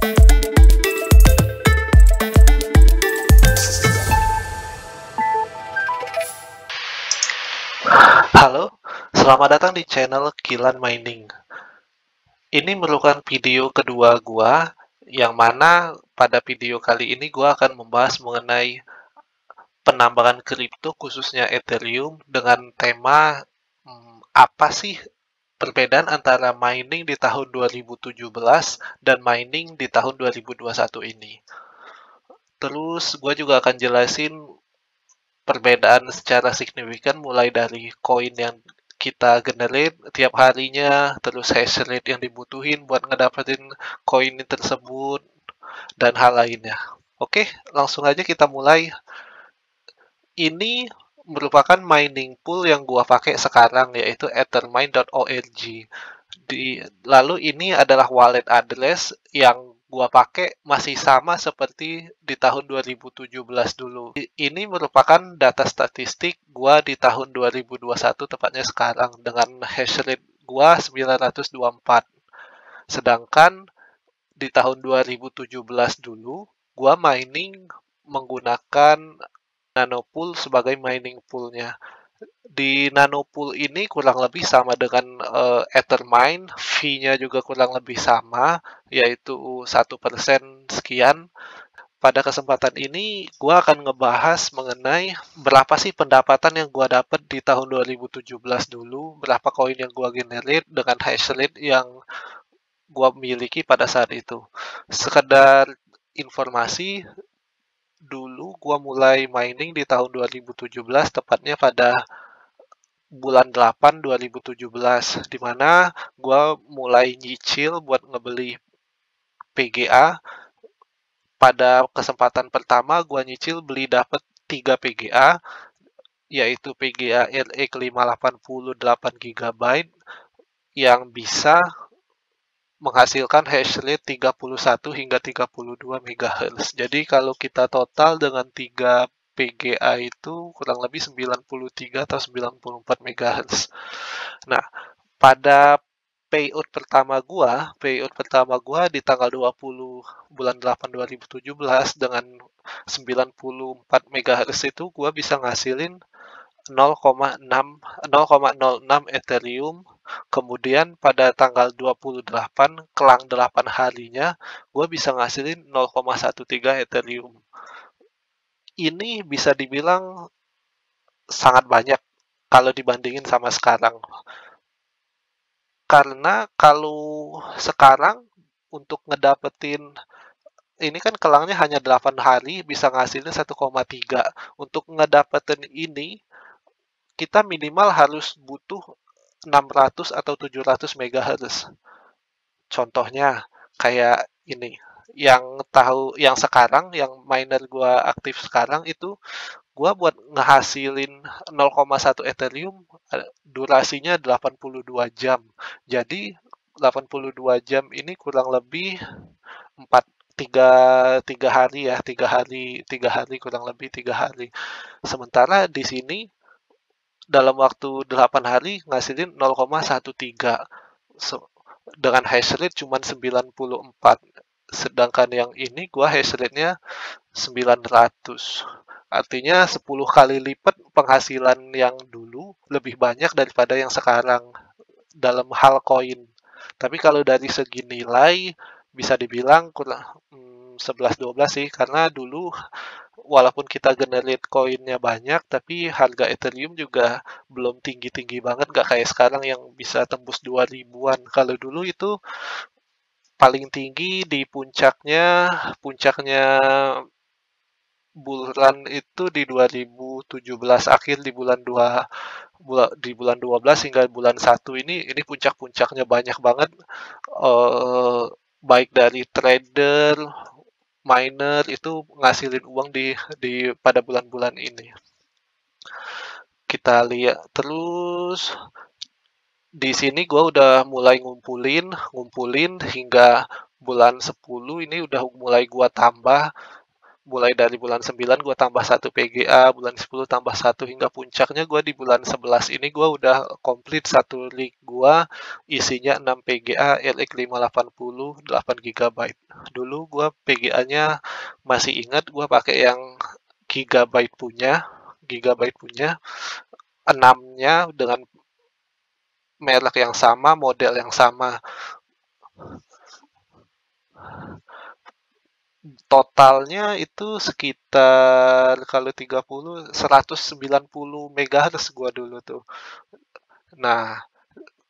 Halo, selamat datang di channel Kilan Mining. Ini merupakan video kedua gua, yang mana pada video kali ini gua akan membahas mengenai penambangan kripto khususnya Ethereum dengan tema apa sih perbedaan antara mining di tahun 2017 dan mining di tahun 2021 ini. Terus gua juga akan jelasin perbedaan secara signifikan mulai dari koin yang kita generate tiap harinya, terus hash rate yang dibutuhin buat ngedapetin koin tersebut, dan hal lainnya. Oke, langsung aja kita mulai. Ini merupakan mining pool yang gua pakai sekarang, yaitu ethermine.org. Lalu ini adalah wallet address yang gua pakai masih sama seperti di tahun 2017 dulu. Ini merupakan data statistik gua di tahun 2021, tepatnya sekarang, dengan hash rate gua 924. Sedangkan di tahun 2017 dulu, gua mining menggunakan Nanopool sebagai mining poolnya. Di Nanopool ini kurang lebih sama dengan Ethermine, fee-nya juga kurang lebih sama, yaitu 1% sekian. Pada kesempatan ini, gue akan ngebahas mengenai berapa sih pendapatan yang gue dapat di tahun 2017 dulu, berapa koin yang gue generate dengan hash rate yang gue miliki pada saat itu. Sekedar informasi, dulu gue mulai mining di tahun 2017, tepatnya pada bulan 8 2017, di mana gue mulai nyicil buat ngebeli PGA. Pada kesempatan pertama gue nyicil beli dapet 3 PGA, yaitu PGA RX 580 8 GB yang bisa menghasilkan hash rate 31 hingga 32 MHz. Jadi kalau kita total dengan 3 PGA itu kurang lebih 93 atau 94 MHz. Nah, pada payout pertama gua di tanggal 20 bulan 8 2017 dengan 94 MHz itu gua bisa ngasilin 0,06 Ethereum. Kemudian pada tanggal 28 kelang 8 harinya gue bisa ngasilin 0,13 Ethereum. Ini bisa dibilang sangat banyak kalau dibandingin sama sekarang. Karena kalau sekarang untuk ngedapetin ini kan kelangnya hanya 8 hari bisa ngasilin 1,3. Untuk ngedapetin ini kita minimal harus butuh 600 atau 700 MHz. Contohnya kayak ini. Yang sekarang, yang miner gua aktif sekarang itu gua buat ngehasilin 0,1 Ethereum durasinya 82 jam. Jadi 82 jam ini kurang lebih 4 tiga hari ya, tiga hari kurang lebih 3 hari. Sementara di sini dalam waktu 8 hari ngasilin 0,13 dengan hash rate cuma 94. Sedangkan yang ini gua hash rate-nya 900. Artinya 10 kali lipat penghasilan yang dulu lebih banyak daripada yang sekarang dalam hal koin. Tapi kalau dari segi nilai bisa dibilang kurang 11-12 sih, karena dulu walaupun kita generate koinnya banyak, tapi harga Ethereum juga belum tinggi-tinggi banget, nggak kayak sekarang yang bisa tembus 2000-an. Kalau dulu itu paling tinggi di puncaknya bulan itu di 2017 akhir di bulan 12 hingga bulan 1 ini puncak-puncaknya banyak banget, baik dari trader, miner itu ngasilin uang di pada bulan-bulan ini. Kita lihat terus di sini gue udah mulai ngumpulin hingga bulan 10 ini udah mulai gue tambah mulai dari bulan 9 gue tambah 1 PGA, bulan 10 tambah 1 hingga puncaknya gue di bulan 11 ini gue udah komplit satu rig gue isinya 6 PGA RX 580 8 GB. Dulu gue PGA-nya masih ingat gue pakai yang gigabyte punya 6-nya dengan merek yang sama, model yang sama. Totalnya itu sekitar kalau 30 190 MHz gua dulu tuh. Nah,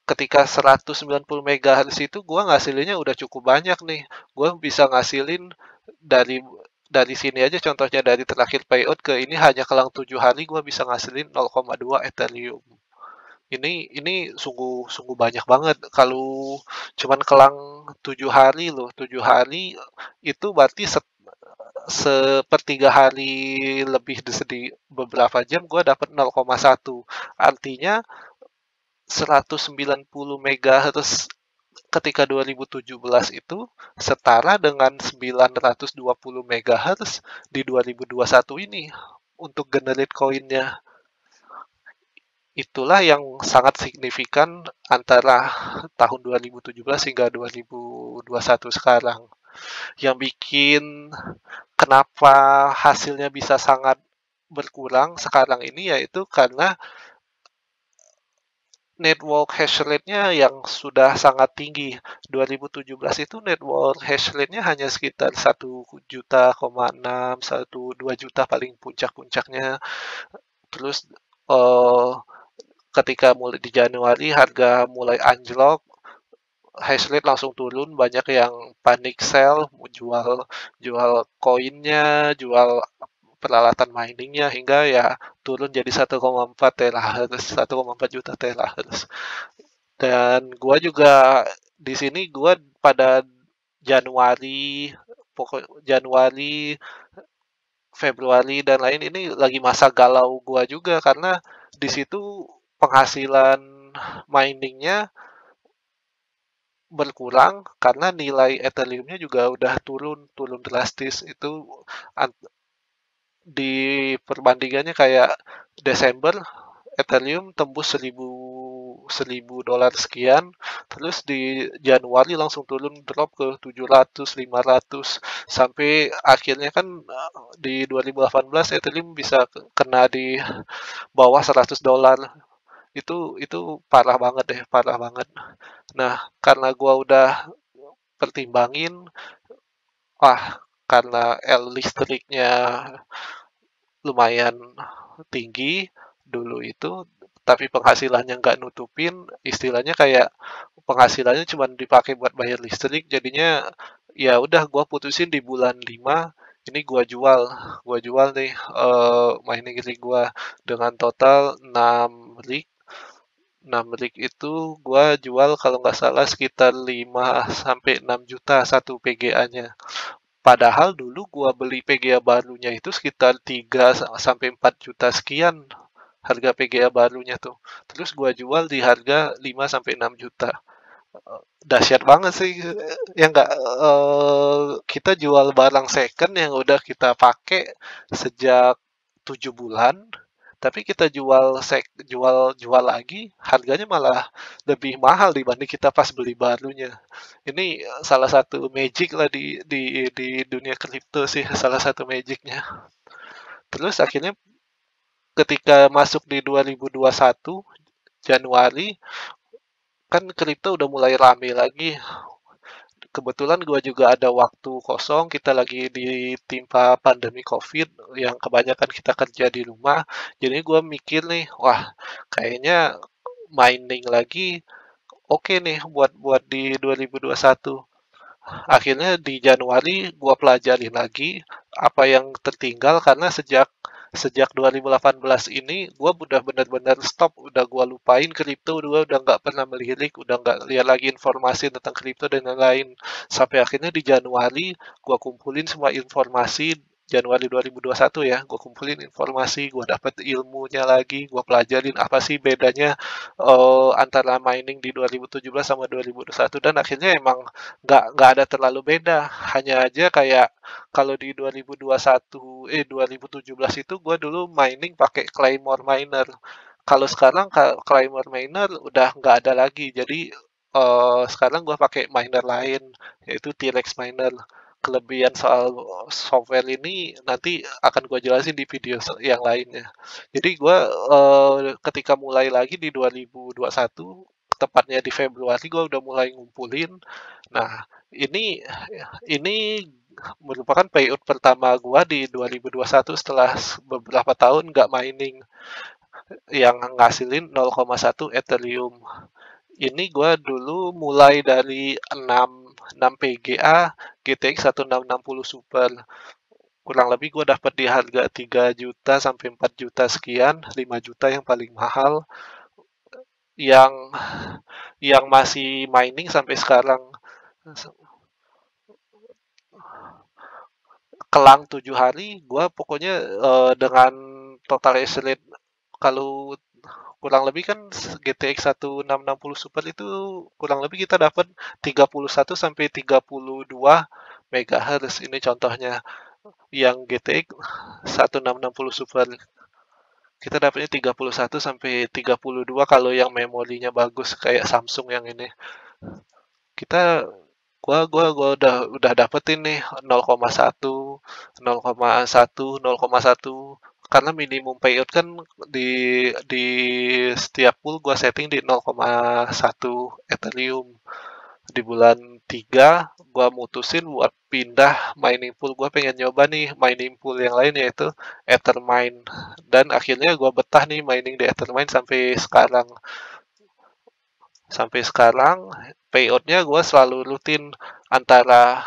ketika 190 MHz itu gua ngasilinnya udah cukup banyak nih. Gua bisa ngasilin dari dari sini aja contohnya dari terakhir payout ke ini hanya kelang 7 hari gua bisa ngasilin 0,2 Ethereum. Ini sungguh sungguh banyak banget. Kalau cuman kelang 7 hari loh, 7 hari itu berarti sepertiga hari lebih di beberapa jam gue dapat 0,1. Artinya 190 MHz ketika 2017 itu setara dengan 920 MHz di 2021 ini untuk generate koinnya. Itulah yang sangat signifikan antara tahun 2017 hingga 2021 sekarang. Yang bikin kenapa hasilnya bisa sangat berkurang sekarang ini yaitu karena network hash rate-nya yang sudah sangat tinggi. 2017 itu network hash rate-nya hanya sekitar 1,6 juta, 2 juta paling puncak-puncaknya. Terus eh, ketika mulai di Januari harga mulai anjlok, hash rate langsung turun, banyak yang panic sell, jual jual koinnya, jual peralatan miningnya hingga ya turun jadi 1,4 terahertz, 1,4 juta terahertz. Dan gua juga di sini gua pada Januari, pokok Januari, Februari dan lain ini lagi masa galau gua juga karena di situ penghasilan miningnya berkurang karena nilai Ethereum-nya juga udah turun drastis. Itu di perbandingannya kayak Desember Ethereum tembus 1000 dolar sekian, terus di Januari langsung turun drop ke 700, 500 sampai akhirnya kan di 2018 Ethereum bisa kena di bawah 100 dolar. Itu parah banget deh, parah banget. Nah, karena gua udah pertimbangin, wah, karena listriknya lumayan tinggi dulu itu, tapi penghasilannya nggak nutupin, istilahnya kayak penghasilannya cuma dipakai buat bayar listrik, jadinya ya udah gua putusin di bulan 5 ini gua jual nih mining rig gua dengan total 6 rig. 6 rig itu gua jual kalau nggak salah sekitar 5 sampai 6 juta satu PGA-nya. Padahal dulu gua beli PGA barunya itu sekitar 3 sampai 4 juta sekian harga PGA barunya tuh. Terus gua jual di harga 5 sampai 6 juta. Dahsyat banget sih ya enggak kita jual barang second yang udah kita pakai sejak 7 bulan, tapi kita jual lagi harganya malah lebih mahal dibanding kita pas beli barunya. Ini salah satu magic lah di dunia kripto sih, salah satu magicnya. Terus akhirnya ketika masuk di 2021 Januari kan kripto udah mulai rame lagi. Kebetulan gue juga ada waktu kosong, kita lagi ditimpa pandemi COVID yang kebanyakan kita kerja di rumah. Jadi gue mikir nih, wah kayaknya mining lagi oke nih buat buat di 2021. Akhirnya di Januari gua pelajarin lagi apa yang tertinggal karena sejak sejak 2018 ini gua udah benar-benar stop, udah gua lupain kripto, gua udah nggak pernah melirik, udah nggak lihat lagi informasi tentang kripto dan lain-lain. Sampai akhirnya di Januari gua kumpulin semua informasi Januari 2021 ya, gue kumpulin informasi, gue dapet ilmunya lagi, gue pelajarin apa sih bedanya antara mining di 2017 sama 2021 dan akhirnya emang nggak ada terlalu beda, hanya aja kayak kalau di 2017 itu gue dulu mining pakai Claymore Miner. Kalau sekarang Claymore Miner udah nggak ada lagi, jadi sekarang gue pakai miner lain yaitu T-Rex Miner. Kelebihan soal software ini nanti akan gue jelasin di video yang lainnya. Jadi gue ketika mulai lagi di 2021, tepatnya di Februari gue udah mulai ngumpulin. Nah, ini merupakan payout pertama gue di 2021 setelah beberapa tahun nggak mining yang ngasilin 0,1 Ethereum. Ini gue dulu mulai dari 6 PGA GTX 1660 Super. Kurang lebih gue dapat di harga 3 juta sampai 4 juta sekian, 5 juta yang paling mahal. Yang masih mining sampai sekarang kelang 7 hari, gue pokoknya dengan total hash rate kalau kurang lebih kan GTX 1660 Super itu kurang lebih kita dapat 31 sampai 32 MHz. Ini contohnya yang GTX 1660 Super. Kita dapatnya 31 sampai 32 kalau yang memorinya bagus kayak Samsung yang ini. Kita gua udah dapetin nih 0,1, 0,1, 0,1 karena minimum payout kan di setiap pool gua setting di 0,1 Ethereum. Di bulan 3 gua mutusin buat pindah mining pool. Gua pengen nyoba nih mining pool yang lain yaitu Ethermine. Dan akhirnya gua betah nih mining di Ethermine sampai sekarang. Sampai sekarang payoutnya gue selalu rutin antara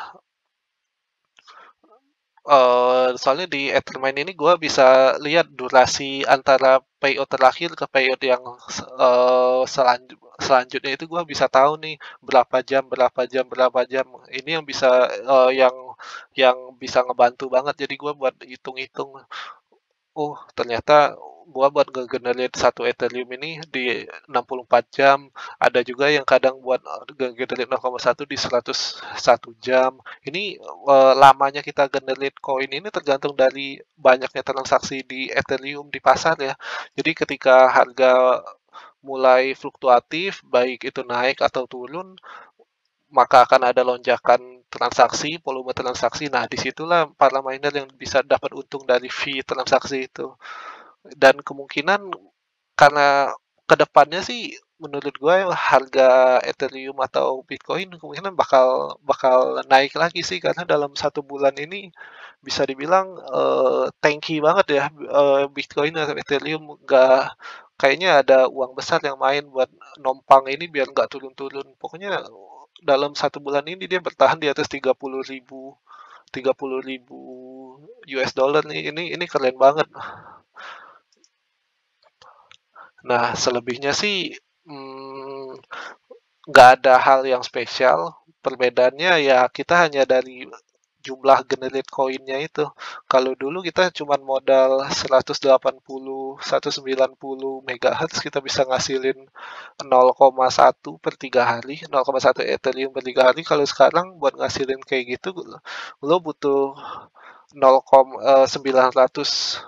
soalnya di Ethermine ini gue bisa lihat durasi antara payout terakhir ke payout yang selanjutnya itu gue bisa tahu nih berapa jam ini yang bisa yang bisa ngebantu banget jadi gue buat hitung-hitung. Oh, ternyata gua buat ngegenerin satu Ethereum ini di 64 jam. Ada juga yang kadang buat ngegenerin 0,1 di 101 jam. Ini lamanya kita generate koin ini tergantung dari banyaknya transaksi di Ethereum di pasar ya. Jadi ketika harga mulai fluktuatif, baik itu naik atau turun, maka akan ada lonjakan transaksi, volume transaksi. Nah, disitulah para miner yang bisa dapat untung dari fee transaksi itu. Dan kemungkinan karena kedepannya sih menurut gue harga Ethereum atau Bitcoin kemungkinan bakal bakal naik lagi sih karena dalam 1 bulan ini bisa dibilang tanky banget ya Bitcoin atau Ethereum nggak kayaknya ada uang besar yang main buat nompang ini biar nggak turun-turun. Pokoknya dalam 1 bulan ini dia bertahan di atas 30.000 US dollar nih. Ini keren banget. Nah, selebihnya sih mm, nggak ada hal yang spesial. Perbedaannya ya kita hanya dari jumlah generate koinnya itu. Kalau dulu kita cuma modal 180, 190 MHz kita bisa ngasilin 0,1 per 3 hari, 0,1 Ethereum per 3 hari. Kalau sekarang buat ngasilin kayak gitu lo butuh 920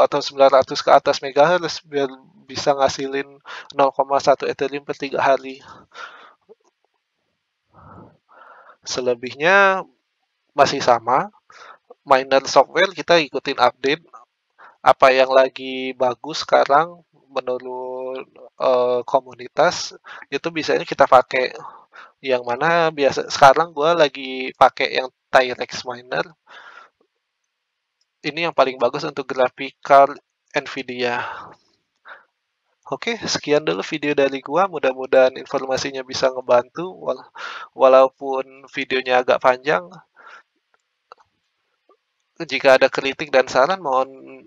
atau 900 ke atas megahertz biar bisa ngasilin 0,1 Ethereum per 3 hari. Selebihnya masih sama. Miner software kita ikutin update apa yang lagi bagus sekarang menurut komunitas itu biasanya kita pakai yang mana biasa sekarang gue lagi pakai yang Tyrex Miner. Ini yang paling bagus untuk grafik card Nvidia. Oke, sekian dulu video dari gua. Mudah-mudahan informasinya bisa ngebantu. Walaupun videonya agak panjang, jika ada kritik dan saran mohon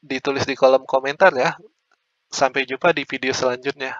ditulis di kolom komentar ya. Sampai jumpa di video selanjutnya.